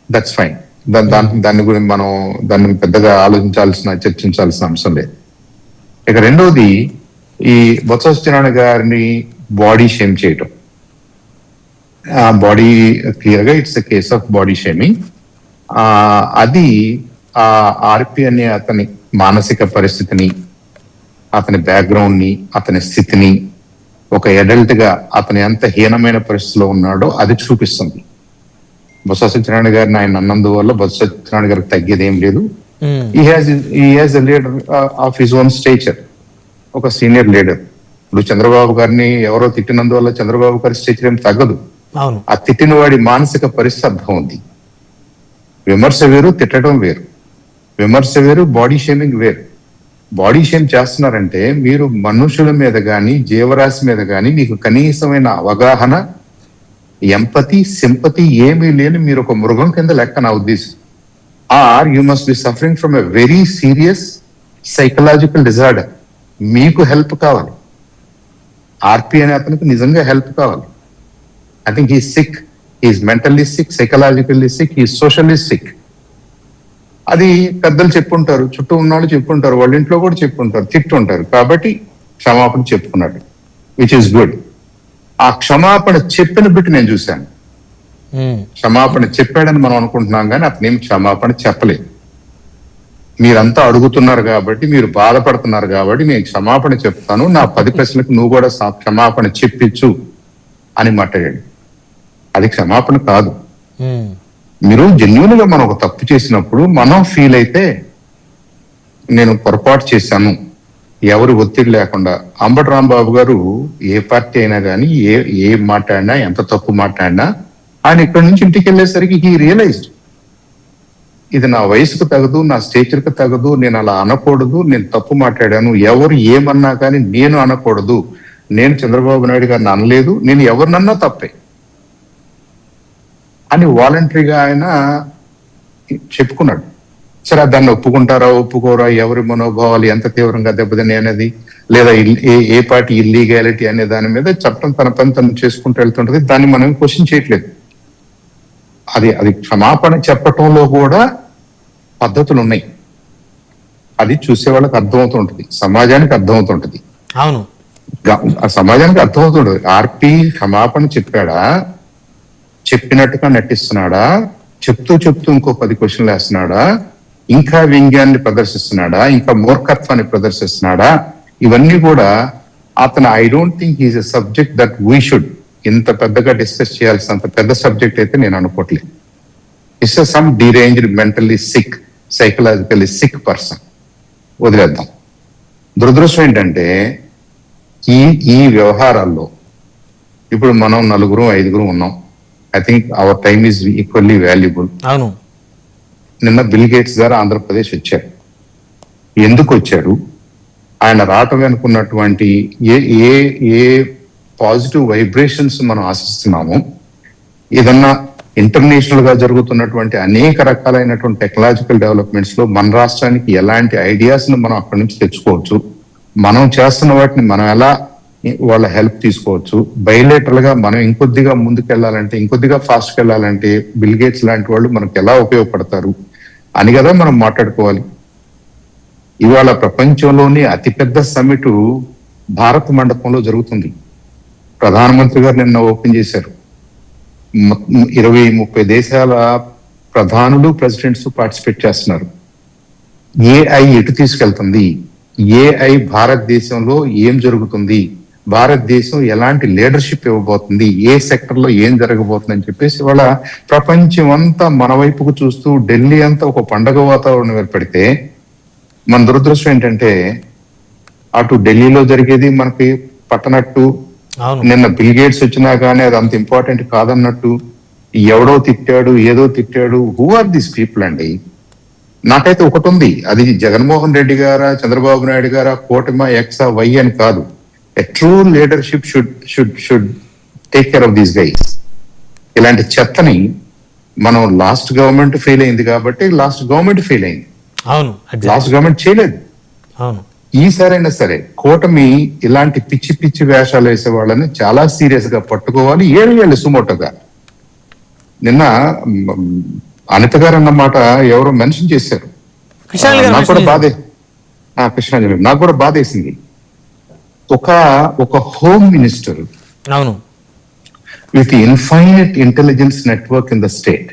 That's fine. దాని గురించి మనం దాన్ని పెద్దగా చర్చించాల్సిన అంశం లేదు. ఇక రెండోది, ఈ బొత్స సత్యనారాయణ గారిని బాడీ షేమ్ చేయటం. బాడీ క్లియర్ గా it's a case of body shaming. అది ఆ ఆర్పి అనే అతని మానసిక పరిస్థితిని, అతని బ్యాక్గ్రౌండ్ ని, అతని స్థితిని, ఒక అడల్ట్ గా అతని ఎంత హీనమైన పరిస్థితిలో ఉన్నాడో అది చూపిస్తుంది. బొత్స సత్యనారాయణ గారిని ఆయన అన్నందువల్ల బొత్స సత్యనారాయణ గారికి తగ్గేది ఏం లేదు. he has a leader of his own stature, ఒక సీనియర్ లీడర్. ఇప్పుడు చంద్రబాబు గారిని ఎవరో తిట్టినందువల్ల చంద్రబాబు గారి స్టేచర్ ఏం తగ్గదు. ఆ తిట్టిన వాడి మానసిక పరిస్థితి అర్థం ఉంది. విమర్శ వేరు, తిట్టడం వేరు. విమర్శ వేరు, బాడీ షేమింగ్ వేరు. బాడీ షేమ్ చేస్తున్నారంటే మీరు మనుషుల మీద గాని, జీవరాశి మీద గాని మీకు కనీసమైన అవగాహన, ఎంపతి, సింపతి ఏమీ లేని మీరు ఒక మృగం కింద లెక్క నా ఉద్దేశం. Are you must be suffering from a very serious psychological disorder. మీకు హెల్ప్ కావాలి. ఆర్పి అనే అతనికి నిజంగా హెల్ప్ కావాలి. I think he sick, he's mentally sick, psychologically sick, he socially sick. అది పెద్దలు చెప్పుంటారు, చుట్టూ ఉన్నవాళ్ళు చెప్పుంటారు, వాళ్ళ ఇంట్లో కూడా చెప్పుంటారు, తిట్టుంటారు. కాబట్టి క్షమాపణ చెప్పుకున్నాడు, విచ్ ఇస్ గుడ్. ఆ క్షమాపణ చెప్పిన బిట్టు నేను చూశాను. క్షమాపణ చెప్పాడని మనం అనుకుంటున్నాం కానీ అతనేం క్షమాపణ చెప్పలేదు. మీరంతా అడుగుతున్నారు కాబట్టి, మీరు బాధపడుతున్నారు కాబట్టి నేను క్షమాపణ చెప్తాను, నా 10 ప్రశ్నలకు నువ్వు కూడా క్షమాపణ చెప్పించు అని మాట్లాడాడు. అది క్షమాపణ కాదు. మీరు జెన్యూన్ గా మనం ఒక తప్పు చేసినప్పుడు మనం ఫీల్ అయితే నేను పొరపాటు చేశాను, ఎవరు ఒత్తిడి లేకుండా. అంబటి రాంబాబు గారు ఏ పార్టీ అయినా కానీ ఏ మాట్లాడినా, ఎంత తప్పు మాట్లాడినా, ఆయన ఇక్కడి నుంచి ఇంటికి వెళ్ళేసరికి హీ రియలైజ్డ్ ఇది నా వయసుకు తగదు, నా స్టేచర్కి తగదు, నేను అలా అనకూడదు, నేను తప్పు మాట్లాడాను, ఎవరు ఏమన్నా కానీ నేను అనకూడదు, నేను చంద్రబాబు నాయుడు గారిని అనలేదు, నేను ఎవరినన్నా తప్పే అని వాలంటరీగా ఆయన చెప్పుకున్నాడు. సరే దాన్ని ఒప్పుకుంటారా ఒప్పుకోరా, ఎవరి మనోభావాలు ఎంత తీవ్రంగా దెబ్బతిని అనేది, లేదా ఏ పార్టీ ఇల్లీగాలిటీ అనే దాని మీద చట్టం తన పని తను చేసుకుంటూ వెళ్తుంటది. దాన్ని మనం క్వశ్చన్ చేయట్లేదు. అది క్షమాపణ చెప్పటంలో కూడా పద్ధతులు ఉన్నాయి. అది చూసే వాళ్ళకి అర్థమవుతుంటది, సమాజానికి అర్థమవుతుంటది. అవును, ఆ సమాజానికి అర్థమవుతుంటది. ఆర్పి క్షమాపణ చెప్పాడా, చెప్పినట్టుగా నటిస్తున్నాడా, చెప్తూ ఇంకో 10 క్వశ్చన్లు వేస్తున్నాడా, ఇంకా వ్యంగ్యాన్ని ప్రదర్శిస్తున్నాడా, ఇంకా మూర్ఖత్వాన్ని ప్రదర్శిస్తున్నాడా, ఇవన్నీ కూడా అతను I don't think is a subject that we should ఇంత పెద్దగా డిస్కస్ చేయాల్సినంత పెద్ద సబ్జెక్ట్ అయితే నేను అనుకోవట్లేదు. It's some deranged, mentally sick, psychologically sick person. వదిలేద్దాం. దురదృష్టం ఏంటంటే ఈ వ్యవహారాల్లో ఇప్పుడు మనం 4-5 ఉన్నాం. I think our time is equally valuable. అవును. నిన్న బిల్ గేట్స్ గారు ఆంధ్రప్రదేశ్ వచ్చారు. ఎందుకు వచ్చారు? ఆయన రావటం అనుకున్నటువంటి ఏ పాజిటివ్ వైబ్రేషన్స్ మనం ఆశిస్తున్నాము, ఏదన్నా ఇంటర్నేషనల్ గా జరుగుతున్నటువంటి అనేక రకాలైనటువంటి టెక్నాలజికల్ డెవలప్మెంట్స్ లో మన రాష్ట్రానికి ఎలాంటి ఐడియాస్ ను మనం అక్కడి నుంచి తెచ్చుకోవచ్చు, మనం చేస్తున్న వాటిని మనం ఎలా వాళ్ళ హెల్ప్ తీసుకోవచ్చు, బయలేటరల్ గా మనం ఇంకొద్దిగా ముందుకెళ్లాలంటే, ఇంకొద్దిగా ఫాస్ట్ వెళ్ళాలంటే బిల్ గేట్స్ లాంటి వాళ్ళు మనకు ఎలా ఉపయోగపడతారు అని కదా మనం మాట్లాడుకోవాలి. ఇవాళ ప్రపంచంలోని అతిపెద్ద సమ్మిట్ భారత్ మండపంలో జరుగుతుంది. ప్రధానమంత్రి గారు నిన్న ఓపెన్ చేశారు. 20-30 దేశాల ప్రధానులు, ప్రెసిడెంట్స్ పార్టిసిపేట్ చేస్తున్నారు. ఏఐ ఎటు తీసుకెళ్తుంది, ఏఐ భారతదేశంలో ఏం జరుగుతుంది, భారతదేశం ఎలాంటి లీడర్షిప్ ఇవ్వబోతుంది, ఏ సెక్టర్ లో ఏం జరగబోతుంది అని చెప్పేసి వాళ్ళ ప్రపంచం అంతా మన వైపుకు చూస్తూ, ఢిల్లీ అంతా ఒక పండగ వాతావరణం ఏర్పడితే, మన దురదృష్టం ఏంటంటే అటు ఢిల్లీలో జరిగేది మనకి పట్టనట్టు, నిన్న బిల్ గేట్స్ వచ్చినా కానీ అది అంత ఇంపార్టెంట్ కాదన్నట్టు, ఎవడో తిట్టాడు, ఏదో తిట్టాడు. హూ ఆర్ దిస్ పీపుల్ అండి? నాకైతే ఒకటి ఉంది, అది జగన్మోహన్ రెడ్డి గారా, చంద్రబాబు నాయుడు గారా, కూటమి ఎక్సా వై అని కాదు. A true leadership should take care of these guys. ఇలాంటి చెత్తని మనం లాస్ట్ గవర్నమెంట్ ఫెయిల్ అయింది కాబట్టి లాస్ట్ గవర్నమెంట్ ఫెయిల్ అయింది. లాస్ట్ గవర్నమెంట్ చేయలేదు. ఈసారైనా సరే కూటమి ఇలాంటి పిచ్చి వేషాలు వేసే వాళ్ళని చాలా సీరియస్ గా పట్టుకోవాలి. 7 ఏళ్ళు సుమోటోగా. నిన్న అనిత గారు అన్నమాట ఎవరో మెన్షన్ చేశారు. కృష్ణారెడ్డి గారు నాకు కూడా mention బాధే కృష్ణారెడ్డి నాకు కూడా బాధేసింది. ఒక హోమ్ మినిస్టర్ చేశారు. అవును, with infinite intelligence network in the state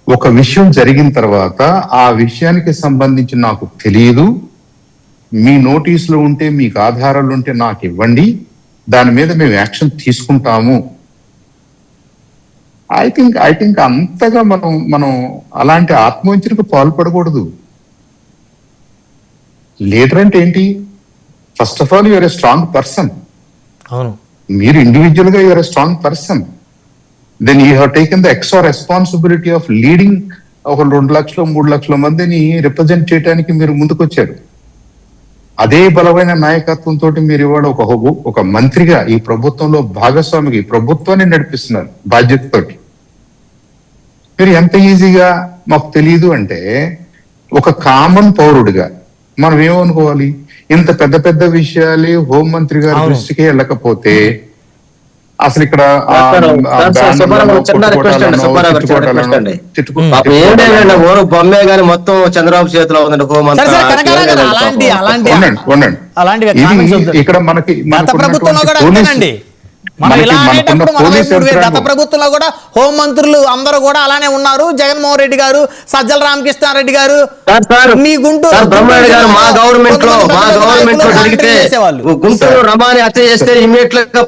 ఒక విషయం జరిగిన తర్వాత ఆ విషయానికి సంబంధించి నాకు తెలియదు, మీ నోటీసులు ఉంటే మీకు ఆధారాలు ఉంటే నాకు ఇవ్వండి, దాని మీద మేము యాక్షన్ తీసుకుంటాము. ఐ థింక్ అంతగా మనం అలాంటి ఆత్మవంచనకు పాల్పడకూడదు. లీడర్ అంటే ఏంటి? First of all you're a strong person. అవును, మీరు ఇండివిజువల్ గా you're a strong person. Then you have taken the extra responsibility of leading ఒక 2 లక్షలు 3 లక్షల మందిని రిప్రజెంట్ చేయడానికి మీరు ముందుకొచ్చారు. అదే బలమైన నాయకత్వంతో మీరు ఇవాళ ఒక మంత్రిగా ఈ ప్రభుత్వంలో భాగస్వామిగా ఈ ప్రభుత్వాన్ని నడిపిస్తున్నారు బాధ్యతతోటి. మీరు ఎంత ఈజీగా మాకు తెలియదు అంటే, ఒక కామన్ పౌరుడిగా మనం ఏమనుకోవాలి? ఇంత పెద్ద పెద్ద విషయాలే హోంమంత్రి గారి దృష్టికి వెళ్ళకపోతే అసలు ఇక్కడ బొమ్మే గాని మొత్తం చంద్రబాబు చేతిలో ఉందండి. ఇక్కడ మనకి గత ప్రభుత్వంలో కూడా అంతేనండి. మనం ఇలా అనేటప్పుడు గత ప్రభుత్వంలో కూడా హోం మంత్రులు అందరూ కూడా అలానే ఉన్నారు. జగన్మోహన్ రెడ్డి గారు, సజ్జల రామకృష్ణారెడ్డి గారు, మీ గుంటూరు బ్రహ్మారెడ్డి గారు మా గవర్నమెంట్ లో జరిగితే గుంటూరు రమాని హత్య చేస్తే ఇమీడియట్ గా